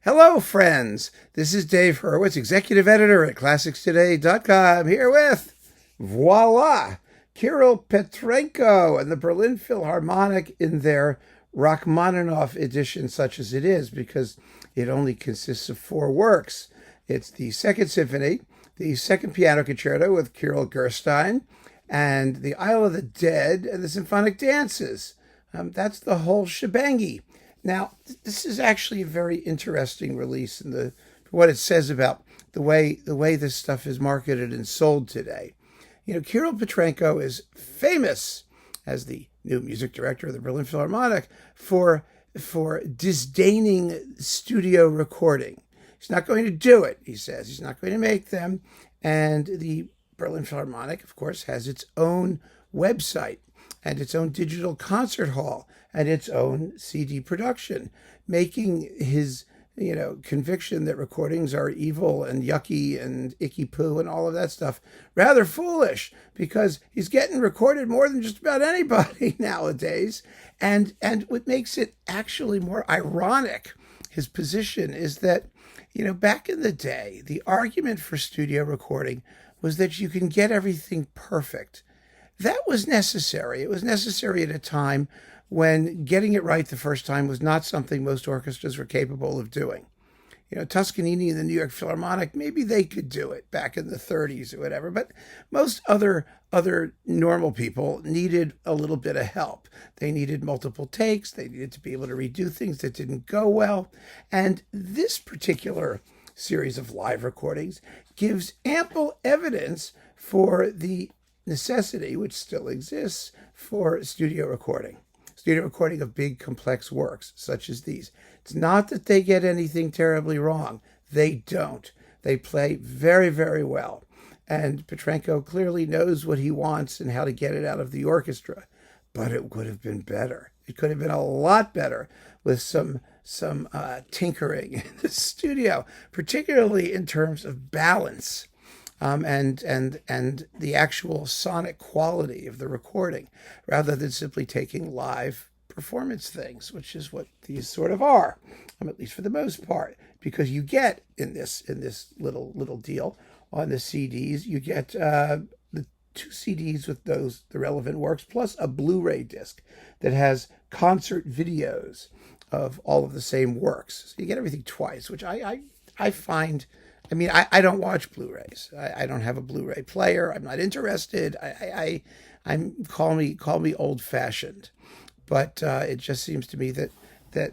Hello, friends. This is Dave Hurwitz, executive editor at ClassicsToday.com, here with, voila, Kirill Petrenko and the Berlin Philharmonic in their Rachmaninoff edition, such as it is, because it only consists of four works. It's the Second Symphony, the Second Piano Concerto with Kirill Gerstein, and the Isle of the Dead and the Symphonic Dances. That's the whole shebangy. Now, this is actually a very interesting release in for what it says about the way this stuff is marketed and sold today. You know, Kirill Petrenko is famous as the new music director of the Berlin Philharmonic for disdaining studio recording. He's not going to do it, he says. He's not going to make them. And the Berlin Philharmonic, of course, has its own website and its own digital concert hall and its own CD production, making his, conviction that recordings are evil and yucky and icky poo and all of that stuff rather foolish, because he's getting recorded more than just about anybody nowadays. And what makes it actually more ironic, his position, is that, back in the day, the argument for studio recording was that you can get everything perfect. That was necessary. It was necessary at a time when getting it right the first time was not something most orchestras were capable of doing. Toscanini and the New York Philharmonic, maybe they could do it back in the 30s or whatever, but most other normal people needed a little bit of help. They needed multiple takes. They needed to be able to redo things that didn't go well. And this particular series of live recordings gives ample evidence for the necessity, which still exists, for studio recording of big, complex works such as these. It's not that they get anything terribly wrong. They don't. They play very, very well. And Petrenko clearly knows what he wants and how to get it out of the orchestra. But it would have been better. It could have been a lot better with some tinkering in the studio, particularly in terms of balance. And the actual sonic quality of the recording, rather than simply taking live performance things, which is what these sort of are, at least for the most part. Because you get in this little deal on the CDs, you get the two CDs with the relevant works, plus a Blu-ray disc that has concert videos of all of the same works. So you get everything twice, which I find. I mean, I don't watch Blu-rays. I don't have a Blu-ray player. I'm not interested. I'm call me old-fashioned, but it just seems to me that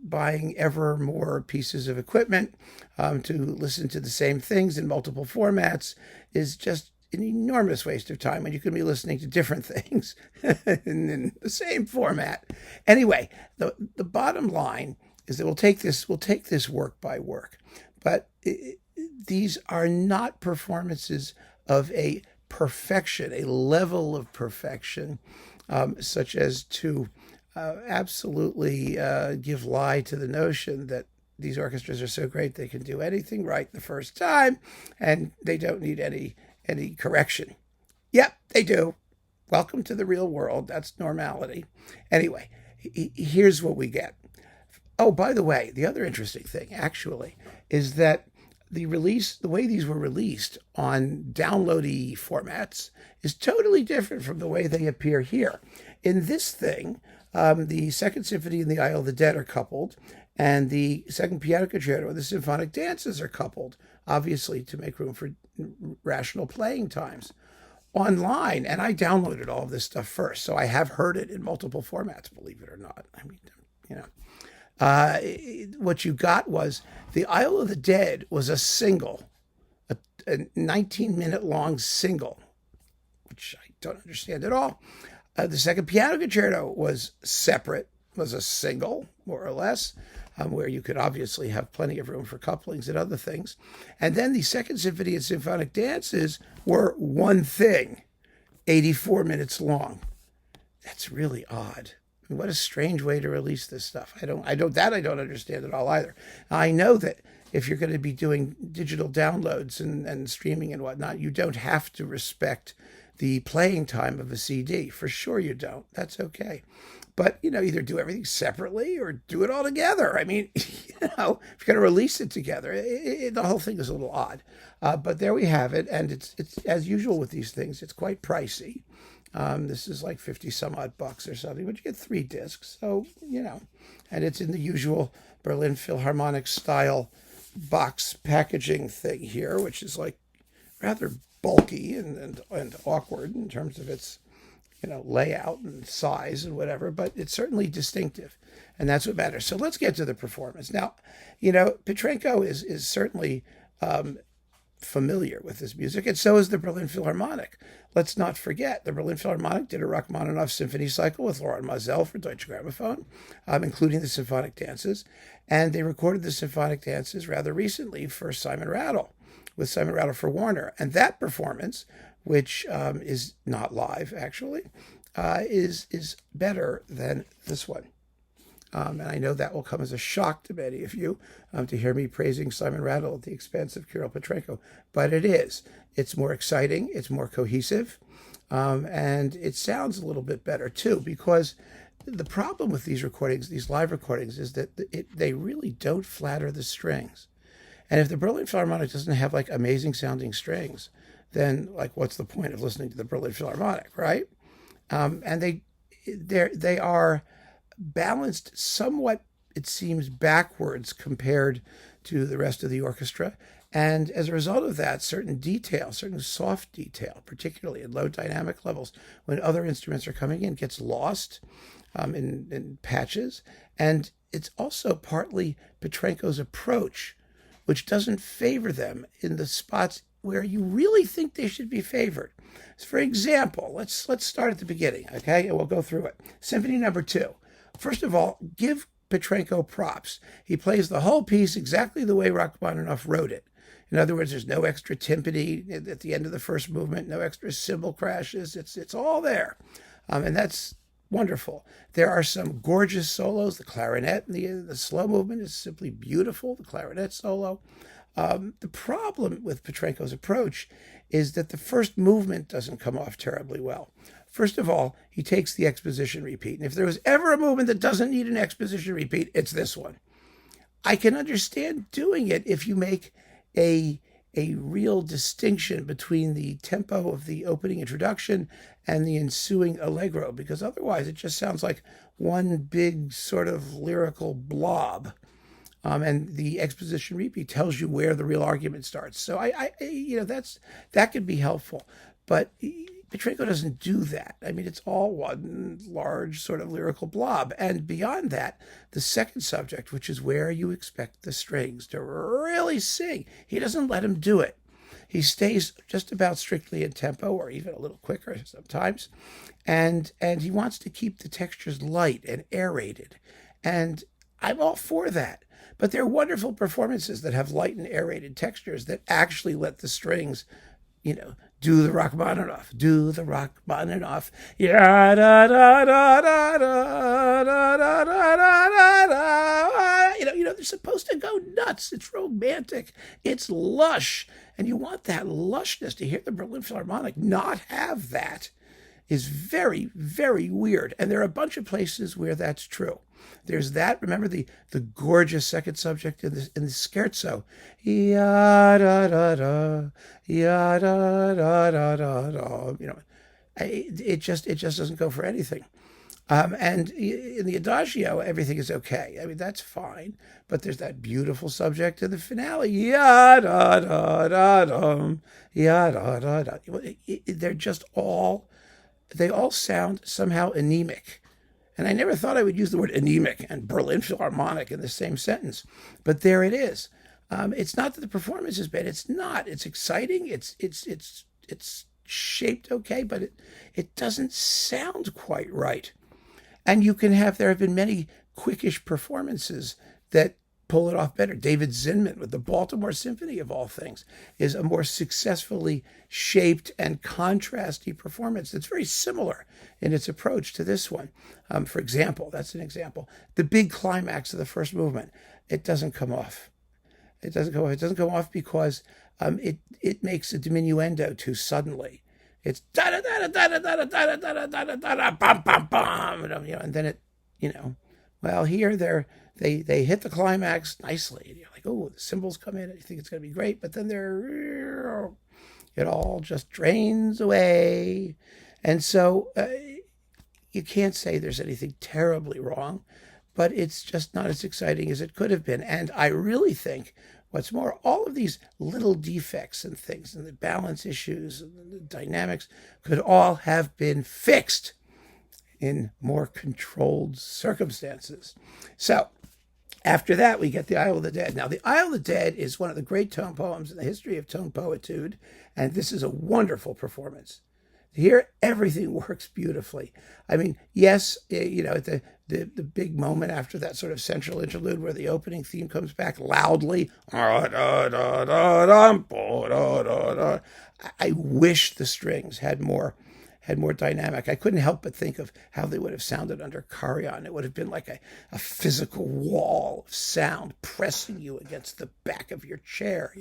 buying ever more pieces of equipment to listen to the same things in multiple formats is just an enormous waste of time when you could be listening to different things in the same format. Anyway, the bottom line is that we'll take this work by work. But these are not performances of a perfection, a level of perfection, such as to absolutely give lie to the notion that these orchestras are so great they can do anything right the first time and they don't need any correction. Yep, they do. Welcome to the real world. That's normality. Anyway, here's what we get. Oh, by the way, the other interesting thing, actually, is that the way these were released on downloady formats is totally different from the way they appear here. In this thing, the Second Symphony and the Isle of the Dead are coupled, and the Second Piano Concerto and the Symphonic Dances are coupled, obviously to make room for rational playing times. Online, and I downloaded all of this stuff first, so I have heard it in multiple formats, believe it or not. I mean, what you got was the Isle of the Dead was a single, a 19-minute long single, which I don't understand at all. The Second Piano Concerto was separate, was a single, more or less, where you could obviously have plenty of room for couplings and other things. And then the Second Symphony and Symphonic Dances were one thing, 84 minutes long. That's really odd. What a strange way to release this stuff. I don't understand at all either. I know that if you're going to be doing digital downloads and streaming and whatnot, you don't have to respect the playing time of a CD. For sure you don't. That's okay. But, either do everything separately or do it all together. I mean, if you're going to release it together, the whole thing is a little odd. But there we have it. And it's as usual with these things, it's quite pricey. This is like 50 some odd bucks or something, but you get 3 discs. So, and it's in the usual Berlin Philharmonic style box packaging thing here, which is like rather bulky and awkward in terms of its layout and size and whatever, but it's certainly distinctive, and that's what matters. So let's get to the performance. Now, Petrenko is certainly familiar with this music, and so is the Berlin Philharmonic. Let's not forget, the Berlin Philharmonic did a Rachmaninoff Symphony cycle with Laurent Mazel for Deutsche Grammophon, including the symphonic dances, and they recorded the symphonic dances rather recently for Simon Rattle, with Simon Rattle for Warner, and that performance, which is not live actually, is better than this one. And I know that will come as a shock to many of you to hear me praising Simon Rattle at the expense of Kirill Petrenko, but it is. It's more exciting, it's more cohesive, and it sounds a little bit better too, because the problem with these recordings, these live recordings, is that they really don't flatter the strings. And if the Berlin Philharmonic doesn't have like amazing sounding strings, then like what's the point of listening to the Berlin Philharmonic, right? And they are balanced somewhat, it seems, backwards compared to the rest of the orchestra. And as a result of that, certain detail, certain soft detail, particularly at low dynamic levels, when other instruments are coming in, gets lost in patches. And it's also partly Petrenko's approach, which doesn't favor them in the spots where you really think they should be favored. So for example, let's start at the beginning, okay? And we'll go through it. Symphony number 2. First of all, give Petrenko props. He plays the whole piece exactly the way Rachmaninoff wrote it. In other words, there's no extra timpani at the end of the first movement, no extra cymbal crashes. It's all there. And that's wonderful. There are some gorgeous solos. The clarinet in the slow movement is simply beautiful, the clarinet solo. The problem with Petrenko's approach is that the first movement doesn't come off terribly well. First of all, he takes the exposition repeat. And if there was ever a movement that doesn't need an exposition repeat, it's this one. I can understand doing it if you make a real distinction between the tempo of the opening introduction and the ensuing allegro, because otherwise it just sounds like one big sort of lyrical blob. And the exposition repeat tells you where the real argument starts. So that could be helpful, but Petrenko doesn't do that. I mean, it's all one large sort of lyrical blob. And beyond that, the second subject, which is where you expect the strings to really sing, he doesn't let him do it. He stays just about strictly in tempo, or even a little quicker sometimes, and he wants to keep the textures light and aerated. And I'm all for that. But there are wonderful performances that have light and aerated textures that actually let the strings, do the Rachmaninoff, yeah, da da da da da da da da da. They're supposed to go nuts. It's romantic. It's lush, and you want that lushness. To hear the Berlin Philharmonic not have that is very, very weird. And there are a bunch of places where that's true. There's that. Remember the gorgeous second subject in the scherzo. Ya da da da, ya da da da da da. It just doesn't go for anything. And in the adagio, everything is okay. I mean, that's fine. But there's that beautiful subject in the finale. Ya da da da da, ya da da da. They all sound somehow anemic. And I never thought I would use the word anemic and Berlin Philharmonic in the same sentence, but there it is. It's not that the performance is bad. It's not. It's exciting. It's shaped okay, but it doesn't sound quite right. And there have been many quickish performances that pull it off better. David Zinman with the Baltimore Symphony, of all things, is a more successfully shaped and contrasty performance that's very similar in its approach to this one. For example, that's an example. The big climax of the first movement, it doesn't come off. It doesn't come off because it makes a diminuendo too suddenly. It's da da da da da da da da da da da da da bum bum bum, and then it, well, here they hit the climax nicely. And you're like, oh, the cymbals come in, and you think it's going to be great, but then it all just drains away, and so you can't say there's anything terribly wrong, but it's just not as exciting as it could have been. And I really think, what's more, all of these little defects and things and the balance issues and the dynamics could all have been fixed in more controlled circumstances. So after that, we get the Isle of the Dead. Now, the Isle of the Dead is one of the great tone poems in the history of tone poetude, and this is a wonderful performance. Here, everything works beautifully. I mean, yes, at the big moment after that sort of central interlude where the opening theme comes back loudly, I wish the strings had more dynamic. I couldn't help but think of how they would have sounded under Carillon. It would have been like a physical wall of sound pressing you against the back of your chair,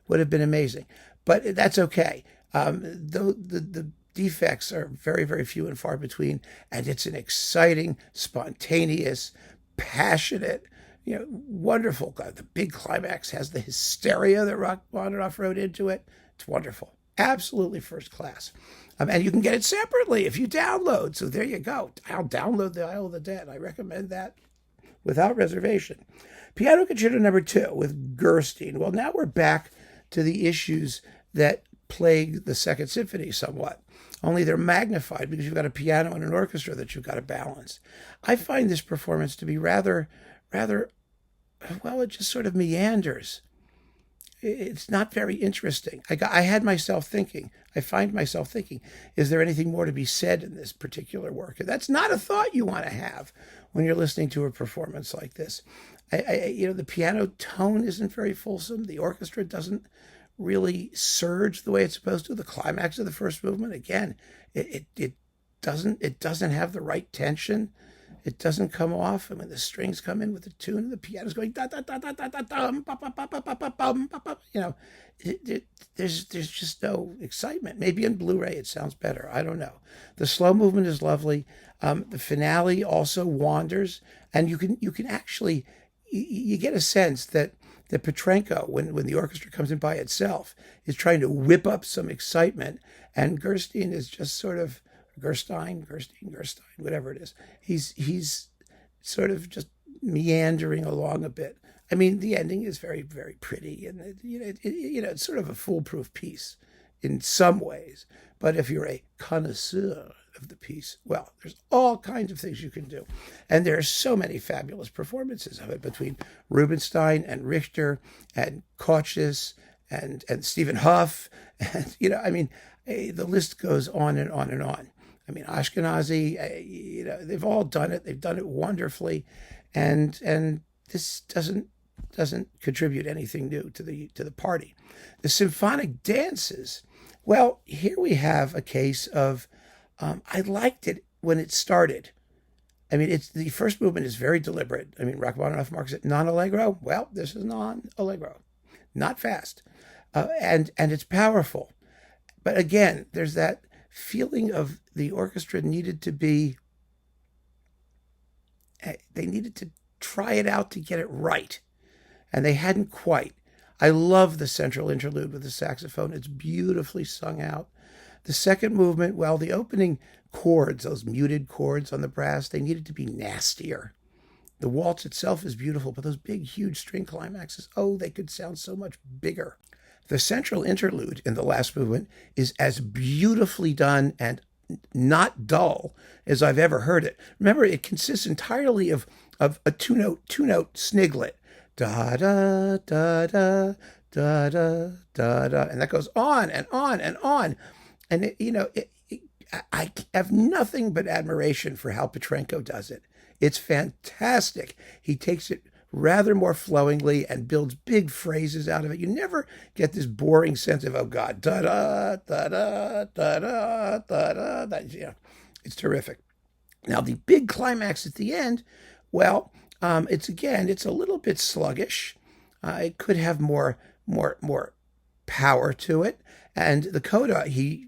would have been amazing. But that's okay. The defects are very, very few and far between, and it's an exciting, spontaneous, passionate, wonderful. The big climax has the hysteria that Rachmaninoff wrote into it. It's wonderful. Absolutely first class. And you can get it separately if you download. So there you go. I'll download the Isle of the Dead. I recommend that without reservation. Piano Concerto number 2 with Gerstein. Well, now we're back to the issues that plague the Second Symphony somewhat. Only they're magnified because you've got a piano and an orchestra that you've got to balance. I find this performance to be rather, well, it just sort of meanders. It's not very interesting. I find myself thinking, is there anything more to be said in this particular work? And that's not a thought you want to have when you're listening to a performance like this. The piano tone isn't very fulsome. The orchestra doesn't really surge the way it's supposed to. The climax of the first movement, again, it doesn't have the right tension. It doesn't come off. I mean, the strings come in with the tune, and the piano's going da da da da da da dum ba ba ba ba ba ba bum ba ba. There's just no excitement. Maybe in Blu-ray it sounds better. I don't know. The slow movement is lovely. The finale also wanders, and you can actually you get a sense that Petrenko, when the orchestra comes in by itself, is trying to whip up some excitement, and Gerstein is just sort of Gerstein, whatever it is. He's sort of just meandering along a bit. I mean, the ending is very, very pretty, and it's sort of a foolproof piece in some ways. But if you're a connoisseur of the piece, well, there's all kinds of things you can do, and there are so many fabulous performances of it between Rubinstein and Richter and Kochis and Stephen Huff, and the list goes on and on and on. I mean, Ashkenazi, they've all done it. They've done it wonderfully, and this doesn't contribute anything new to the party. The symphonic dances. Well, here we have a case of I liked it when it started. I mean, the first movement is very deliberate. I mean, Rachmaninoff marks it non-allegro. Well, this is non-allegro, not fast, and it's powerful. But again, there's that feeling of the orchestra needed to try it out to get it right, and they hadn't quite. I love the central interlude with the saxophone. It's beautifully sung out. The second movement, well, the opening chords, those muted chords on the brass, they needed to be nastier. The waltz itself is beautiful, but those big, huge string climaxes, they could sound so much bigger. The central interlude in the last movement is as beautifully done and not dull as I've ever heard it. Remember, it consists entirely of a two-note sniglet. Da da da da da da da da, and that goes on and on and on. And I have nothing but admiration for how Petrenko does it. It's fantastic. He takes it rather more flowingly and builds big phrases out of it. You never get this boring sense of, oh God, da da da da da da da da. It's terrific. Now the big climax at the end, well, it's a little bit sluggish. It could have more power to it. And the coda, he